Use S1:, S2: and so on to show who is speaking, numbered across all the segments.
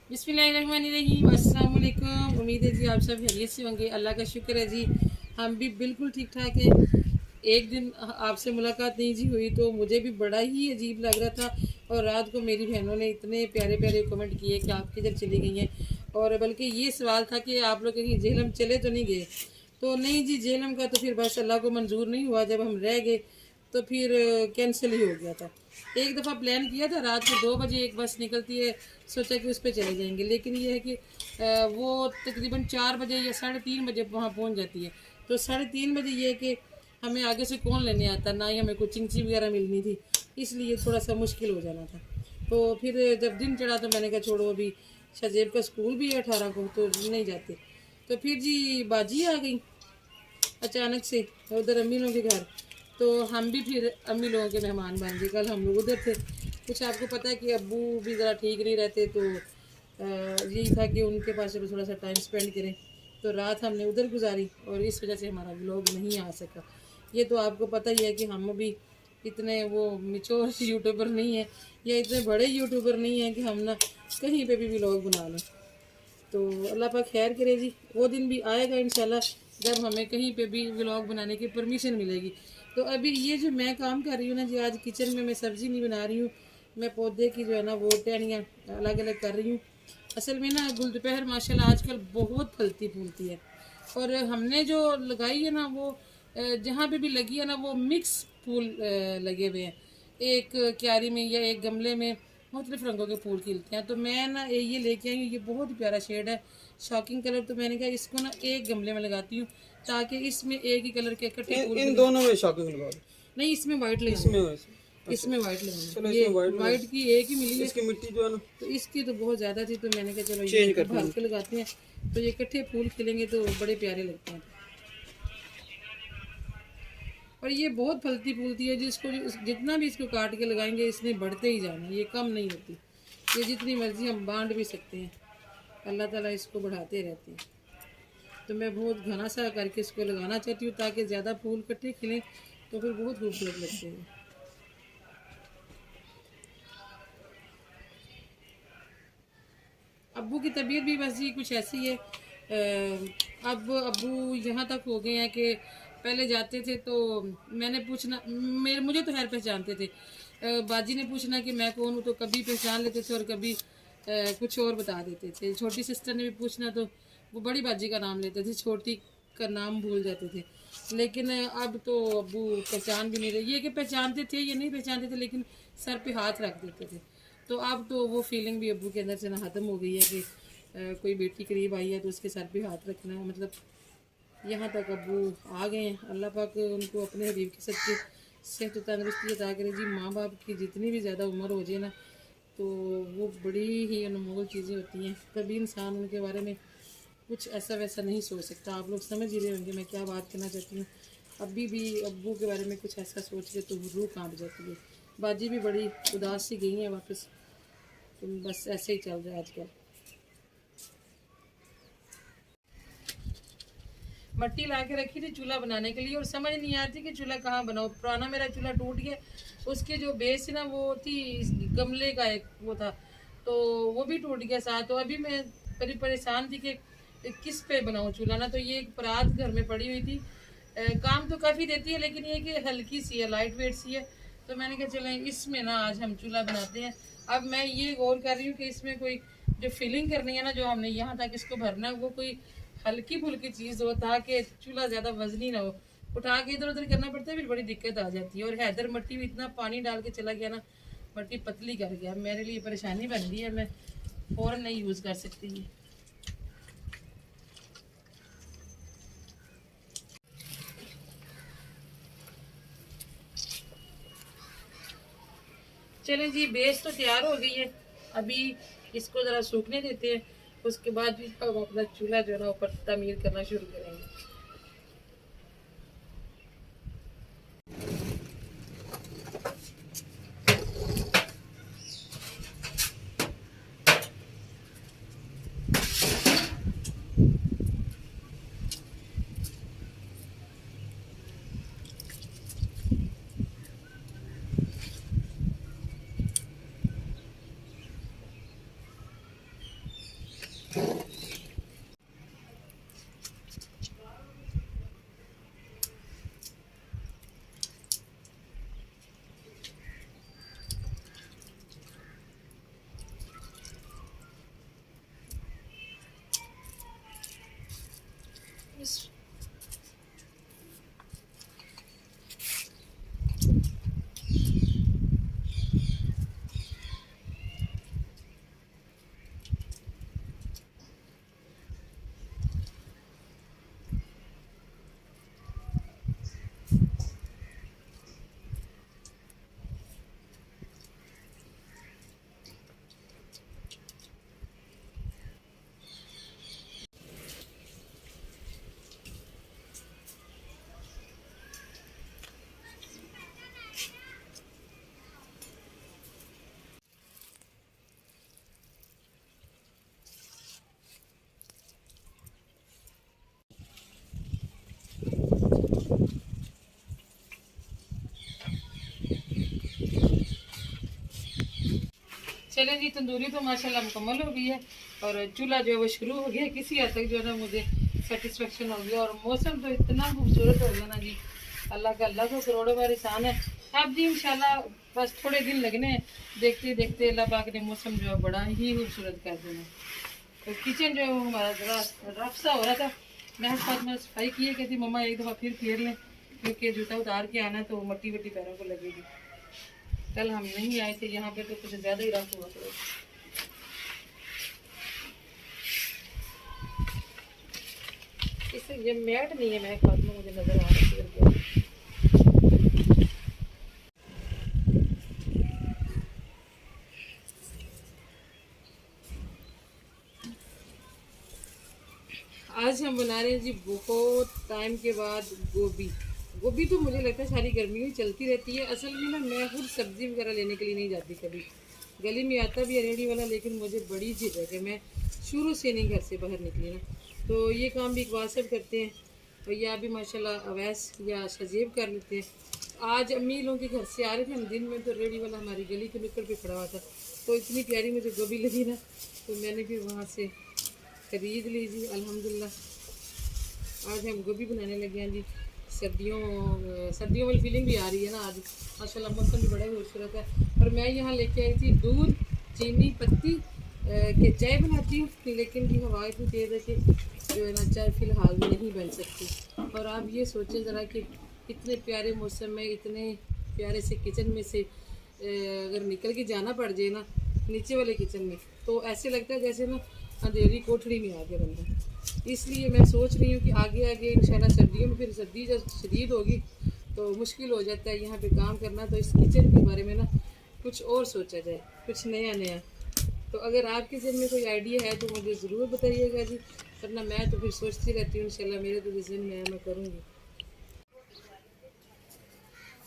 S1: बिस्मिल्लाहिर्रहमानिर्रहीम। अस्सलाम वालेकुम। उम्मीद है जी आप सब खैरियत से होंगे। अल्लाह का शुक्र है जी, हम भी बिल्कुल ठीक ठाक हैं। एक दिन आपसे मुलाकात नहीं जी हुई तो मुझे भी बड़ा ही अजीब लग रहा था। और रात को मेरी बहनों ने इतने प्यारे प्यारे कमेंट किए कि आप किधर चली गई हैं। और बल्कि ये सवाल था कि आप लोग कहीं झेलम चले तो नहीं गए। तो नहीं जी, झेलम का तो फिर बस अल्लाह को मंजूर नहीं हुआ। जब हम रह गए तो फिर कैंसिल ही हो गया था। एक दफ़ा प्लान किया था, रात को 2 बजे एक बस निकलती है, सोचा कि उस पर चले जाएंगे। लेकिन ये है कि वो तकरीबन 4 बजे या 3:30 बजे वहाँ पहुँच जाती है। तो 3:30 बजे ये है कि हमें आगे से कौन लेने आता, ना ही हमें कोई चिंची वगैरह मिलनी थी, इसलिए थोड़ा सा मुश्किल हो जाना था। तो फिर जब दिन चढ़ा तो मैंने कहा छोड़ो, अभी शाहजेब का स्कूल भी है 18 को, तो नहीं जाते। तो फिर जी बाजी आ गई अचानक से उधर अम्मी लोगों के घर। तो हम भी फिर अम्मी लोगों के मेहमान बन गए। कल हम लोग उधर थे। कुछ आपको पता है कि अब्बू भी ज़रा ठीक नहीं रहते, तो यही था कि उनके पास चलो थोड़ा सा टाइम स्पेंड करें। तो रात हमने उधर गुजारी और इस वजह से हमारा व्लॉग नहीं आ सका। ये तो आपको पता ही है कि हम भी इतने वो मिचोर यूट्यूबर नहीं है, या इतने बड़े यूट्यूबर नहीं हैं कि हम ना कहीं पे भी व्लॉग बना लें। तो अल्लाह पाक खैर करे जी, वो दिन भी आएगा इंशाल्लाह जब हमें कहीं पे भी व्लॉग बनाने की परमिशन मिलेगी। तो अभी ये जो मैं काम कर रही हूँ ना जी, आज किचन में मैं सब्ज़ी नहीं बना रही हूँ, मैं पौधे की जो है ना वो टहनियाँ अलग अलग कर रही हूँ। असल में ना गुलदोपहर माशाल्लाह आजकल बहुत फलती फूलती है। और हमने जो लगाई है ना वो जहाँ पे भी लगी है ना वो मिक्स फूल लगे हुए हैं। एक क्यारी में या एक गमले में मुख्तलिफ रंगों के फूल खिलते हैं। तो मैं ना ये लेके आई हूँ, ये बहुत ही प्यारा शेड है, शॉकिंग कलर। तो मैंने कहा इसको ना एक गमले में लगाती हूँ ताकि इसमें एक ही कलर के इकट्ठे फूल
S2: इन दोनों में शॉकिंग लगा दो।
S1: नहीं, इसमें वाइट लगाना
S2: इसमें
S1: है।
S2: अच्छा,
S1: इसमें वाइट लगाना
S2: चलो
S1: है। ये
S2: इसमें
S1: वाइट की एक ही मिली है।
S2: इसकी मिट्टी जो है ना
S1: तो इसकी तो बहुत ज़्यादा थी, तो मैंने कहा चलो ये
S2: चेंज करते
S1: भर
S2: हैं।
S1: के लगाते हैं, तो ये इकट्ठे फूल खिलेंगे तो बड़े प्यारे लगते हैं। और ये बहुत फलती फूलती है, जिसको जितना भी इसको काट के लगाएंगे इसने बढ़ते ही जाना, ये कम नहीं होती। ये जितनी मर्जी हम बांट भी सकते हैं, अल्लाह ताला इसको बढ़ाते रहते हैं। तो मैं बहुत घना सा करके इसको लगाना चाहती हूँ ताकि ज़्यादा फूल इकट्ठे खिलें, तो फिर बहुत खूबसूरत लगते हैं। अब्बू की तबीयत भी बस जी कुछ ऐसी है। अब अब्बू यहाँ तक हो गए हैं कि पहले जाते थे तो मैंने पूछना, मुझे तो खैर पहचानते थे। बाजी ने पूछना कि मैं कौन हूँ तो कभी पहचान लेते थे और कभी कुछ और बता देते थे। छोटी सिस्टर ने भी पूछना तो वो बड़ी बाजी का नाम लेते थे, छोटी का नाम भूल जाते थे। लेकिन अब तो अब्बू पहचान भी नहीं रहे। ये कि पहचानते थे, ये नहीं पहचानते थे, लेकिन सर पे हाथ रख देते थे। तो अब तो वो फीलिंग भी अब्बू के अंदर से ना ख़त्म हो गई है कि कोई बेटी करीब आई है तो उसके सर पे हाथ रखना है। मतलब यहाँ तक अब्बू आ गए हैं। अल्लाह पाक उनको अपने हबीब के सदके सेहत तंदरुस्ती अता करे जी। माँ बाप की जितनी भी ज़्यादा उम्र हो जाए ना, तो वो बड़ी ही अनमोल चीज़ें होती हैं। कभी इंसान उनके बारे में कुछ ऐसा वैसा नहीं सोच सकता। आप लोग समझ ही रहे होंगे मैं क्या बात करना चाहती हूँ। अभी भी अब्बू के बारे में कुछ ऐसा सोच के तो रूह कांप जाती है। बाजी भी बड़ी उदास सी गई हैं वापस। तो बस ऐसे ही चल रहा है आजकल। मट्टी ला के रखी थी चूल्हा बनाने के लिए और समझ नहीं आती कि चूल्हा कहाँ बनाओ। पुराना मेरा चूल्हा टूट गया, उसके जो बेस थी ना वो थी गमले का एक वो था, तो वो भी टूट गया साथ। तो अभी मैं बड़ी परेशान थी कि किस पे बनाऊँ चूल्हा ना। तो ये एक परात घर में पड़ी हुई थी। काम तो काफ़ी देती है लेकिन ये कि हल्की सी है, लाइट वेट सी है। तो मैंने कहा चलें इसमें ना आज हम चूल्हा बनाते हैं। अब मैं ये गौर कर रही हूँ कि इसमें कोई जो फिलिंग करनी है ना, जो हमने यहाँ तक इसको भरना है, वो कोई हल्की फुल्की चीज़ हो ताकि चूल्हा ज़्यादा वजनी ना हो। उठा के इधर उधर करना पड़ता है, फिर बड़ी दिक्कत आ जाती है। और हैदर मट्टी में इतना पानी डाल के चला गया ना, मट्टी पतली कर गया। मेरे लिए परेशानी बन गई है, मैं फ़ौरन नहीं यूज़ कर सकती ये। चलें जी, बेस तो तैयार हो गई है। अभी इसको ज़रा सूखने देते हैं, उसके बाद भी हम अपना चूल्हा जो है ना ऊपर तमीर करना शुरू करेंगे। चले जी, तंदूरी तो माशाल्लाह मुकम्मल हो गई है और चूल्हा जो है वो शुरू हो गया। किसी हद तक जो है ना मुझे सेटिस्फेक्शन हो गया और मौसम तो इतना खूबसूरत हो गया ना जी, अल्लाह को करोड़ों बार एहसान है। अब जी इंशाल्लाह बस थोड़े दिन लगने हैं, देखते देखते अल्लाह पाक ने मौसम जो है बड़ा ही खूबसूरत कर देना। तो किचन जो है वो हमारा ज़रा रफ सा हो रहा था। मैं फातिमा सफाई किए कहती मम्मा एक दफ़ा फिर फेर लें, क्योंकि जूता उतार के आना तो मट्टी वट्टी पैरों को लगेगी। कल हम नहीं आए थे यहाँ पे तो कुछ ज़्यादा ही रफ हुआ था। इससे ये मैट नहीं है, मैं फातिमा मुझे नज़र आ रही है। आज हम बना रहे हैं जी बहुत टाइम के बाद गोभी। गोभी तो मुझे लगता है सारी गर्मी में चलती रहती है। असल में ना मैं खुद सब्ज़ी वगैरह लेने के लिए नहीं जाती कभी, गली में आता भी है रेडी वाला, लेकिन मुझे बड़ी झिझक है कि मैं शुरू से नहीं घर से बाहर निकली ना। तो ये काम भी इकबाल सब करते हैं और या भी माशाल्लाह अवैस या शजीब कर लेते हैं। आज अम्मी लोगों के घर से आ रहे थे हम दिन में, तो रेडी वाला हमारी गली के नुक्कड़ पे खड़ा हुआ था, तो इतनी प्यारी मुझे गोभी लगी ना, तो मैंने भी वहाँ से खरीद ली जी। अल्हम्दुलिल्लाह आज हम गोभी बनाने लगे हैं जी। सर्दियों वाली फीलिंग भी आ रही है ना आज, माशाल्लाह मौसम भी बड़ा खूबसूरत है। और मैं यहाँ लेके आई थी दूध, चीनी, पत्ती के चाय बनाती हूँ, लेकिन भी हवा इतनी तेज़ है कि जो है ना चाय फ़िलहाल में नहीं बन सकती। और आप ये सोचें ज़रा कि इतने प्यारे मौसम में इतने प्यारे से किचन में से अगर निकल के जाना पड़ जाए ना नीचे वाले किचन में, तो ऐसे लगता है जैसे ना अंधेरी कोठड़ी में आ गया बंदा। इसलिए मैं सोच रही हूँ कि आगे आगे इंशाल्लाह सर्दियों में फिर सर्दी जब शदीद होगी तो मुश्किल हो जाता है यहाँ पे काम करना, तो इस किचन के बारे में ना कुछ और सोचा जाए, कुछ नया नया। तो अगर आपके जहन में कोई आइडिया है तो मुझे ज़रूर बताइएगा जी, वरना मैं तो फिर सोचती रहती हूँ इंशाल्लाह मेरे तो जहन में है मैं करूँगी।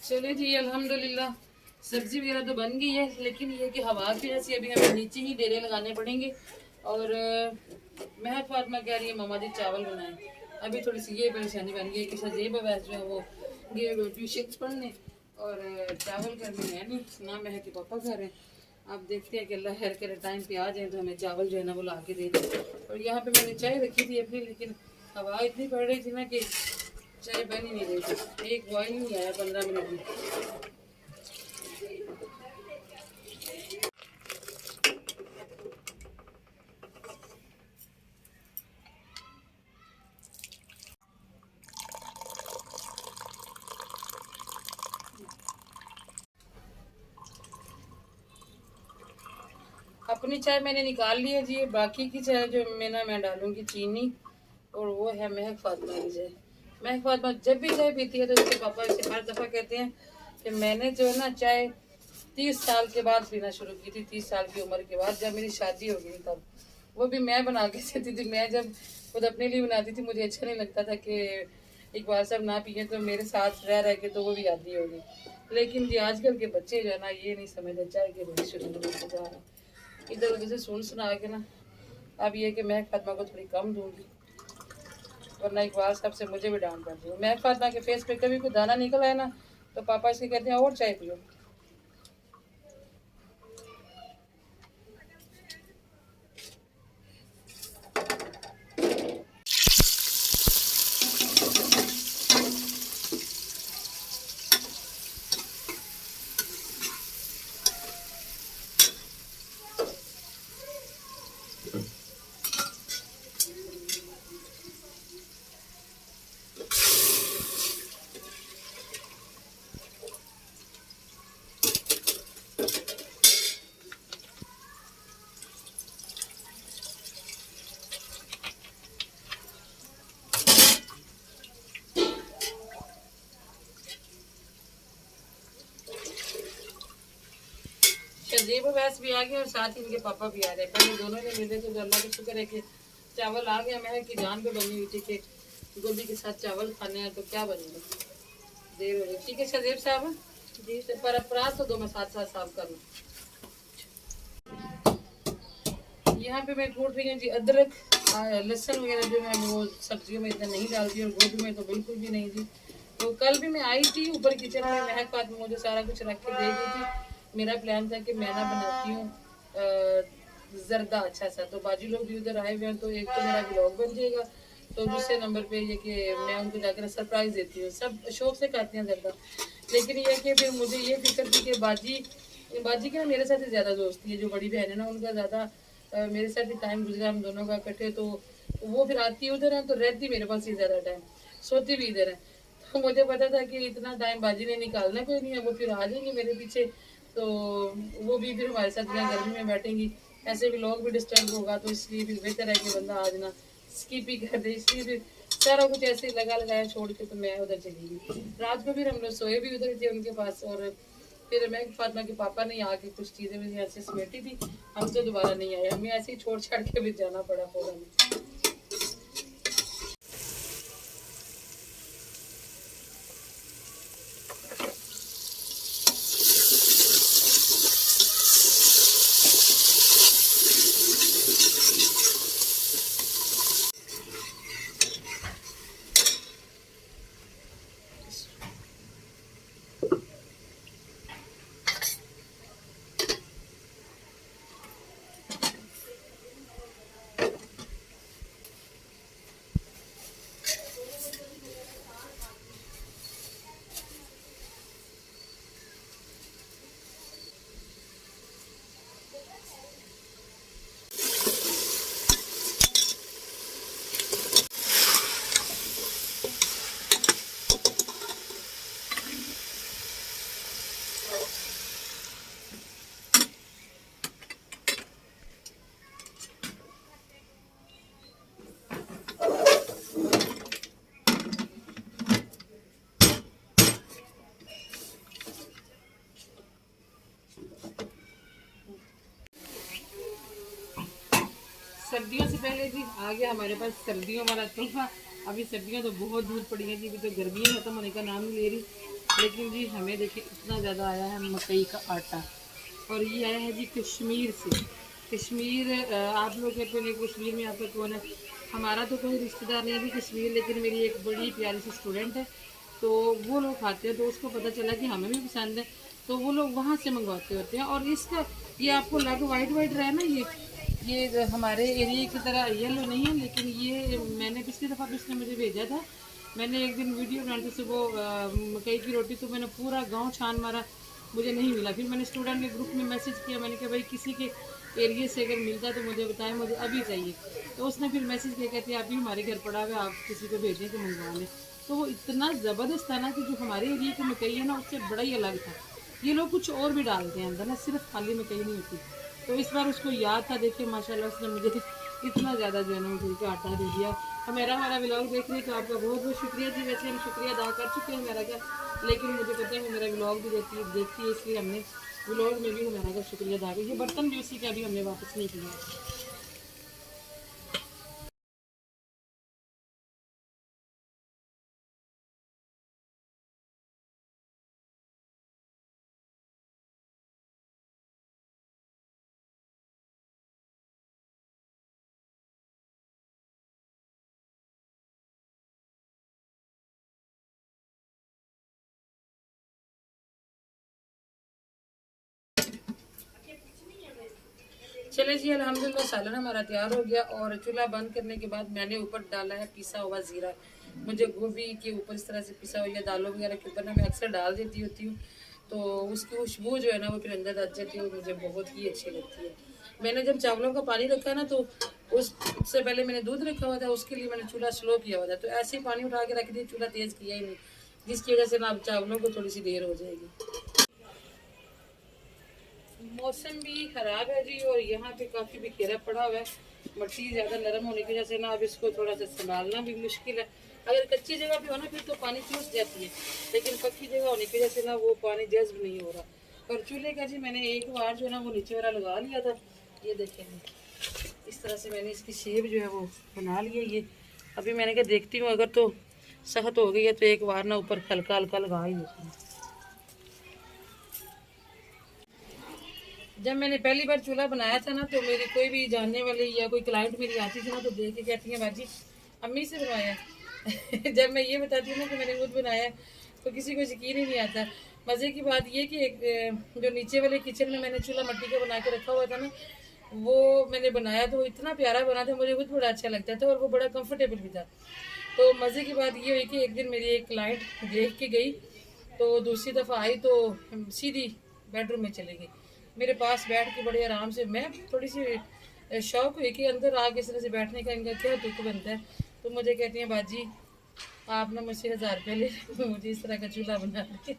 S1: चले जी अल्हम्दुलिल्लाह सब्ज़ी वगैरह तो बन गई है, लेकिन ये कि हवा की वजह से अभी हमें नीचे ही डेरे लगाने पड़ेंगे। और महक फातिमा कह रही है मामा जी चावल बनाएं। अभी थोड़ी सी ये परेशानी बन गई है कि शजीब अवैस जो है वो गए ट्यूशन पढ़ने और चावल घर में है नहीं ना, महक के पापा घर हैं। आप देखते हैं कि अल्लाह खैर करे टाइम पे आ जाए तो हमें चावल जो है ना वो ला के दे दें। और यहाँ पे मैंने चाय रखी थी अपनी, लेकिन हवा इतनी पड़ रही थी ना कि चाय बन ही नहीं रही थी, एक बॉयल नहीं आया 15 मिनट में। अपनी चाय मैंने निकाल ली है जी, बाकी की चाय जो मैं डालूंगी चीनी, और वो है महक फातिमा की चाय। महक फातिमा जब भी चाय पीती है तो उसके पापा इसे हर दफ़ा कहते हैं कि मैंने जो है ना चाय 30 साल के बाद पीना शुरू की थी, 30 साल की उम्र के बाद जब मेरी शादी हो गई तब। वो भी मैं बना के देती थी, मैं जब खुद अपने लिए बनाती थी मुझे अच्छा नहीं लगता था कि इकबाल साहब ना पिए तो मेरे साथ रह रह के तो वो भी आदी होगी। लेकिन जी आजकल के बच्चे जो है ना ये नहीं समझते, चाय के रोज शुरू होते जा रहे हैं इधर उधर से सुना के ना। अब ये कि महक फातिमा को थोड़ी कम दूंगी, वरना इकबाल साहब से मुझे भी डांट पड़ जाएगी। महक फातिमा के फेस पे कभी कोई दाना निकल आए ना तो पापा इसके कहते हैं और चाय पियो। शजीब अवैस भी आ गए और साथ ही इनके पापा भी आ रहे हैं। पहले दोनों ने मिले थे तो अल्लाह का शुक्र है कि चावल आ गया। महक की जान पे बनी हुई थी कि गोभी के साथ चावल खाने हैं तो क्या बनेगा, देर हो गई। ठीक है शजीब साहब जी, से पर अपराध तो दो मैं साथ साथ साफ कर लूँ। यहाँ पे मैं कूट रही हूँ जी अदरक, लहसुन वगैरह जो है वो सब्जियों में इतना नहीं डालती और गोभी में तो बिल्कुल भी नहीं जी। तो कल भी मैं आई थी ऊपर किचन में, महक फातिमा मुझे सारा कुछ रख के दे दी थी। मेरा प्लान था कि मैं ना बनाती हूँ जरदा अच्छा सा। तो बाजू लोग भी उधर आए हुए हैं, तो एक तो मेरा ब्लॉग बन जाएगा, तो दूसरे नंबर पे ये कि मैं उनको जाकर सरप्राइज देती हूँ। सब शौक से खाते हैं जरदा, लेकिन ये कि फिर मुझे ये फिक्र थी कि बाजी की ना मेरे साथ ही ज़्यादा दोस्ती है। जो बड़ी बहन है ना, उनका ज़्यादा मेरे साथ भी टाइम गुजरा हम दोनों का इकट्ठे। तो वो फिर आती उधर है, तो रहती मेरे पास ही ज़्यादा टाइम, सोती भी इधर है। तो मुझे पता था कि इतना टाइम बाजी ने निकालना कोई नहीं है, वो फिर आ जाएंगी मेरे पीछे। तो वो भी फिर हमारे साथ यहाँ गर्मी में बैठेंगी, ऐसे भी लोग भी डिस्टर्ब होगा, तो इसलिए फिर बेहतर है कि बंदा आज ना स्किप ही कर दे। इसलिए फिर सारा कुछ ऐसे लगा लगाया छोड़ के तो मैं उधर चली गई। रात को फिर हम लोग सोए भी उधर थे उनके पास, और फिर मैं फातिमा के पापा ने आके कुछ चीज़ें मुझे ऐसे समेटी थी। हम तो दोबारा नहीं आए, हमें ऐसे ही छोड़ छाड़ के भी जाना पड़ा फौरन। सर्दियों से पहले जी आ गया हमारे पास सर्दियों वाला तोहफा। अभी सर्दियाँ तो बहुत दूर पड़ी हैं जी, अभी तो गर्मियाँ खत्म होने का नाम नहीं ले रही। लेकिन जी हमें देखिए इतना ज़्यादा आया है मकई का आटा, और ये आया है जी कश्मीर से। कश्मीर आप लोग कहते हैं कश्मीर में आपका कौन है? हमारा तो कोई रिश्तेदार नहीं है भी कश्मीर, लेकिन मेरी एक बड़ी प्यारी सी स्टूडेंट है, तो वो लोग खाते हैं, तो उसको पता चला कि हमें भी पसंद है, तो वो लोग वहाँ से मंगवाते होते हैं। और इसका ये आपको लग वाइट वाइट रहा है ना, ये हमारे एरिया की तरह येलो नहीं है, लेकिन ये मैंने पिछली दफ़ा भी इसने मुझे भेजा था। मैंने एक दिन वीडियो बनाते से वो मकई की रोटी, तो मैंने पूरा गांव छान मारा, मुझे नहीं मिला। फिर मैंने स्टूडेंट के ग्रुप में मैसेज किया, मैंने कहा भाई किसी के एरिया से अगर मिलता है तो मुझे बताएं, मुझे अभी चाहिए। तो उसने फिर मैसेज किया, कहती है अभी हमारे घर पड़ा हुआ, आप किसी को भेजें तो मंगवा लें। तो वो इतना ज़बरदस्त था ना कि जो हमारे एरिया की मकई है ना, उससे बड़ा ही अलग था। ये लोग कुछ और भी डालते हैं अंदर ना, सिर्फ खाली मकई नहीं होती। तो इस बार उसको याद था, देखिए माशाल्लाह उसने मुझे इतना ज़्यादा जो है ना मकई का आटा दे दिया। और मेरा हमारा व्लॉग देखने का आपका बहुत बहुत शुक्रिया जी। वैसे हम शुक्रिया अदा कर चुके हैं हमारा का, लेकिन मुझे पता है वो मेरा व्लॉग भी देखती है, इसलिए हमने व्लॉग में भी हमारा का शुक्रिया अदा किया। ये बर्तन भी उसी का भी हमने वापस नहीं किया। चले जी अल्हम्दुलिल्लाह सालन हमारा तैयार हो गया। और चूल्हा बंद करने के बाद मैंने ऊपर डाला है पिसा हुआ ज़ीरा। मुझे गोभी के ऊपर इस तरह से पिसा हुआ, या दालों वगैरह के ऊपर ना मैं अक्सर डाल देती होती हूँ, तो उसकी खुशबू जो है ना वो फिर अंदर आ जाती है, मुझे बहुत ही अच्छी लगती है। मैंने जब चावलों का पानी रखा ना, तो उससे पहले मैंने दूध रखा हुआ था, उसके लिए मैंने चूल्हा स्लो किया हुआ था, तो ऐसे ही पानी उठा के रख दिया, चूल्हा तेज़ किया ही नहीं, जिसकी वजह से ना अब चावलों को थोड़ी सी देर हो जाएगी। मौसम भी खराब है जी, और यहाँ पे काफ़ी बिखेरा पड़ा हुआ है। मिट्टी ज़्यादा नरम होने की वजह से ना अब इसको थोड़ा सा संभालना भी मुश्किल है। अगर कच्ची जगह पे हो ना फिर तो पानी चूस जाती है, लेकिन पक्की जगह होने की वजह से ना वो पानी जज्ब नहीं हो रहा। और चूल्हे का जी मैंने एक बार जो है ना वो नीचे वाला लगा लिया था, ये देखेंगे इस तरह से मैंने इसकी शेप जो है वो बना ली है। ये अभी मैंने कहा देखती हूँ, अगर तो सख्त हो गई है तो एक बार ना ऊपर हल्का हल्का लगा ही देती हूँ। जब मैंने पहली बार चूल्हा बनाया था ना, तो मेरी कोई भी जानने वाली या कोई क्लाइंट मेरी आती थी ना, तो देख के कहती है बाजी अम्मी से बनवाया। जब मैं ये बताती हूँ ना कि मैंने खुद बनाया, तो किसी को यकीन ही नहीं आता। मज़े की बात ये कि एक जो नीचे वाले किचन में मैंने चूल्हा मिट्टी का बना के रखा हुआ था ना, वो मैंने बनाया तो इतना प्यारा बना था, मुझे खुद बड़ा अच्छा लगता था और वो बड़ा कंफर्टेबल भी था। तो मज़े की बात ये हुई कि एक दिन मेरी एक क्लाइंट देख के गई, तो दूसरी दफ़ा आई तो सीधी बेडरूम में चली गई। मेरे पास बैठ के बड़े आराम से, मैं थोड़ी सी शौक हुई कि अंदर आके इस तरह से बैठने का इनका क्या दुख बनता है। तो मुझे कहती हैं, बाजी आप ना मुझसे 1000 रुपये ले मुझे इस तरह का चूल्हा बना दे।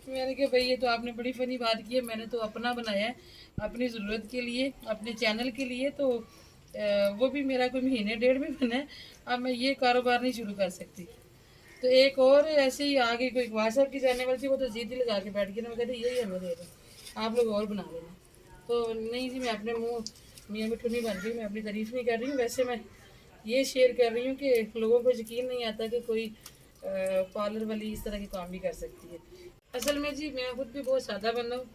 S1: मैंने कहा भाई ये तो आपने बड़ी फनी बात की है, मैंने तो अपना बनाया है अपनी ज़रूरत के लिए, अपने चैनल के लिए। तो वो भी मेरा कोई महीने डेढ़ में बना है, अब मैं ये कारोबार नहीं शुरू कर सकती। तो एक और ऐसे ही आगे कोई व्हाट्सएप की जाने वाली थी, वो तो जीत ही लगा के बैठ गई ना, मैं कहती यही हमें दे दो, आप लोग और बना लेना। तो नहीं जी, मैं अपने मुँह मियाँ मिठू नहीं बन रही, मैं अपनी तारीफ नहीं कर रही हूँ, वैसे मैं ये शेयर कर रही हूँ कि लोगों को यकीन नहीं आता कि कोई पार्लर वाली इस तरह के काम भी कर सकती है। असल में जी मैं खुद भी बहुत सादा बंदा हूँ,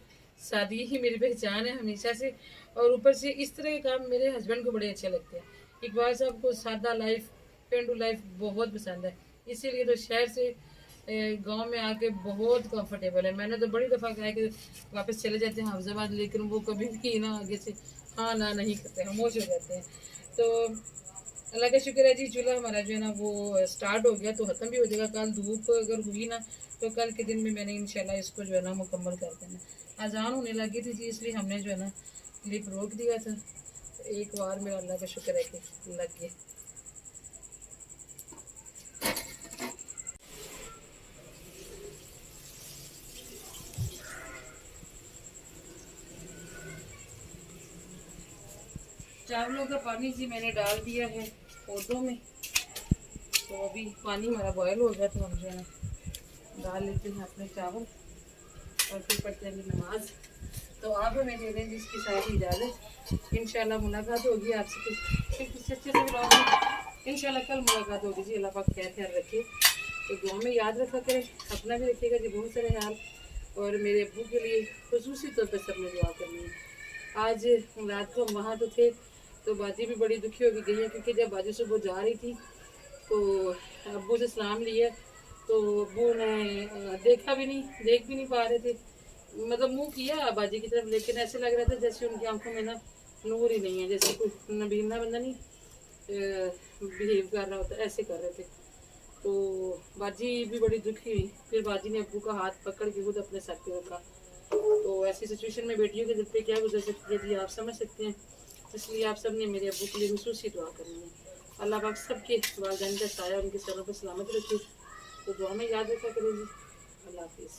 S1: सादगी ही मेरी पहचान है हमेशा से। और ऊपर से इस तरह के काम मेरे हस्बैंड को बड़े अच्छे लगते हैं। इकबाल साहब को सादा लाइफ, पेंडू लाइफ बहुत पसंद है, इसीलिए तो शहर से गांव में आके बहुत कंफर्टेबल है। मैंने तो बड़ी दफ़ा कहा है कि वापस चले जाते हैं हाफिजाबाद, लेकिन वो कभी भी ना आगे से हाँ ना नहीं करते, खामोश हो जाते हैं। तो अल्लाह का शुक्र है जी, चूल्हा हमारा जो है ना वो स्टार्ट हो गया, तो ख़त्म भी हो जाएगा। कल धूप अगर हुई ना तो कल के दिन में मैंने इंशाल्लाह इसको जो है ना मुकम्मल कर देना। अजान होने लगी थी जी, इसलिए हमने जो है ना क्लिप रोक दिया था। तो एक बार मेरा अल्लाह का शुक्र है कि लग गया। चावलों का पानी जी मैंने डाल दिया है पौधों में, तो अभी पानी हमारा बॉयल हो गया, तो हम जो है ना डाल लेते हैं अपने चावल और फिर पढ़ते हैं नमाज। तो आप हमें दे दें जिसकी सारी इजाज़त, इंशाल्लाह मुलाकात होगी आपसे कुछ अच्छे से ब्लॉग में। इंशाल्लाह कल मुलाकात होगी जी, अल्लाह पाक खैर ख्याल रखे। तो दुआ में याद रखा करें, अपना भी रखिएगा जी बहुत सारे हाल, और मेरे अब्बू के लिए खुसूसी तौर पर सबने दुआ करनी है। आज रात को हम वहाँ तो थे, तो बाजी भी बड़ी दुखी होगी गई है, क्योंकि जब बाजी सुबह जा रही थी तो अब्बू से सलाम लिया, तो अब्बू ने देखा भी नहीं, देख भी नहीं पा रहे थे, मतलब मुंह किया बाजी की तरफ, लेकिन ऐसे लग रहा था जैसे उनकी आंखों में ना नूर ही नहीं है, जैसे कोई नबीना बंदा नहीं बिहेव कर रहा होता, ऐसे कर रहे थे। तो बाजी भी बड़ी दुखी हुई, फिर बाजी ने अब्बू का हाथ पकड़ के खुद अपने सर पे रखा। तो ऐसी सिचुएशन में बेटियों के दिल पे क्या गुजर सकती है जी, आप समझ सकते हैं। इसलिए आप सब ने मेरे अब्बू के लिए खुसूसी दुआ करनी है। अल्लाह पाक सबके वालिदैन का साया उनके सरों पर सलामत रखे। तो दुआ में याद रखा करें जी। अल्लाह हाफिज़।